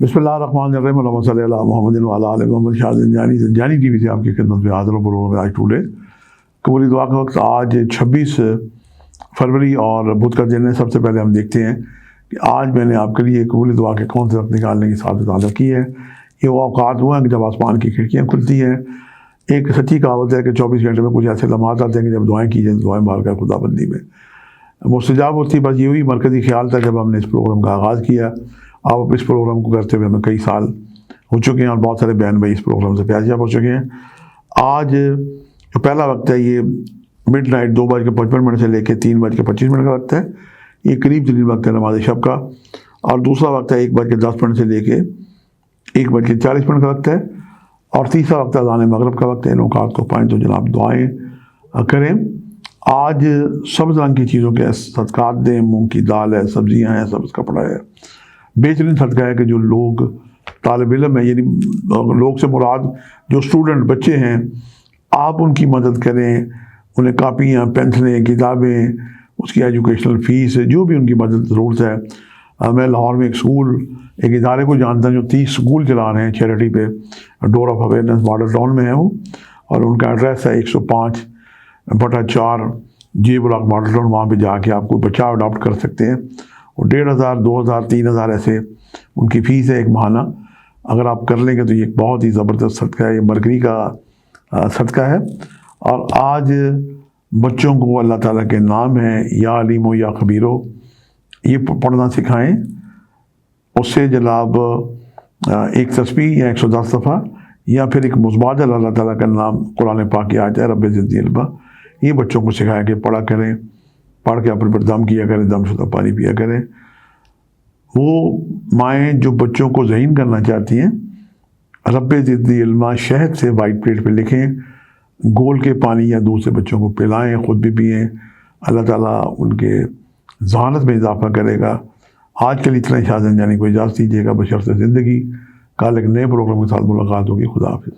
बिस्मिल्लाहिर्रहमानिर्रहीम अल्लाहुम्मा सल्लि अला मुहम्मदिन व अला आलि मुहम्मद। शाह ज़ंजानी टीवी से आपकी खिदमत में हाज़िर हूँ। प्रोग्राम में आज टुडे कबूली दुआ का वक्त आज 26 फरवरी और बुध का दिन है। सबसे पहले हम देखते हैं कि आज मैंने आपके लिए कबूली दुआ के कौन से वक्त निकालने की साबित अदा की है। ये वो औकात हुआ है कि जब आसमान की खिड़कियाँ खुलती हैं। एक सच्ची कहावत है कि 24 घंटे में कुछ ऐसे लम्हात आते हैं कि जब दुआएँ की जाए, दुआएँ बारगाह खुदाबंदी में मुस्तजाब होती। बस यही मरकज़ी ख्याल था जब हमने इस प्रोग्राम का आगाज़ किया। अब इस प्रोग्राम को करते हुए हमें कई साल हो चुके हैं और बहुत सारे बहन भाई इस प्रोग्राम से प्यासियाब हो चुके हैं। आज जो पहला वक्त है ये मिडनाइट 2:55 से लेकर 3:25 का वक्त है। ये करीब तरीन वक्त है नमाज शब का। और दूसरा वक्त है 1:10 से लेकर 1:40 का वक्त है। और तीसरा वक्त अज़ान मगरिब का वक्त है। इन औकात को पाएँ तो जनाब दुआएँ करें। आज सब्ज़ रंग की चीज़ों के सदक़ात दें। मूंग की दाल है, सब्ज़ियाँ हैं, सब्ज़ कपड़ा है। बेहतरीन सदका है कि जो लोग तालिब इल्म है, यानी लोग से मुराद जो स्टूडेंट बच्चे हैं, आप उनकी मदद करें। उन्हें कापियाँ, पेंसिलें, किताबें, उसकी एजुकेशनल फ़ीस, जो भी उनकी मदद ज़रूरत है। मैं लाहौर में एक इदारे को जानता हूँ जो 30 स्कूल चला रहे हैं चैरिटी पे। Door of awareness model town में है वो, और उनका एड्रेस है 105/4 जी ब्लॉक मॉडल टाउन। वहाँ पे जाके आप कोई बच्चा अडॉप्ट कर सकते हैं। और 1500, 2000, 3000 ऐसे उनकी फ़ीस है एक माहाना। अगर आप कर लेंगे तो ये बहुत ही ज़बरदस्त सदका है। ये मरकरी का सदका है। और आज बच्चों को अल्लाह ताला के नाम है या अलीमो या खबीरो, ये पढ़ना सिखाएं। उससे जनाब एक तस्बीह या 110 दफ़ा या फिर एक मुतबादल अल्लाह ताला का नाम कुरान पाक की आयत है रब्बे ज़िदनी इल्मा, ये बच्चों को सिखाया कि पढ़ा करें। पढ़ के अपने पर दम किया करें, दमशुदा पानी पिया करें। वो माएँ जो बच्चों को ज़हीन करना चाहती हैं, रब्बे ज़िदनी इल्मा शहद से वाइट प्लेट पे लिखें, घोल के पानी या दूध से बच्चों को पिलाएं, ख़ुद भी पिएँ। अल्लाह ताला उनके ज़हानत में इजाफ़ा करेगा। आज के लिए इतना शाह ज़ंजानी को इजाज़त दीजिएगा बशर्ते ज़िंदगी। कल एक नए प्रोग्राम के साथ मुलाकात होगी। खुदा हाफ़िज़।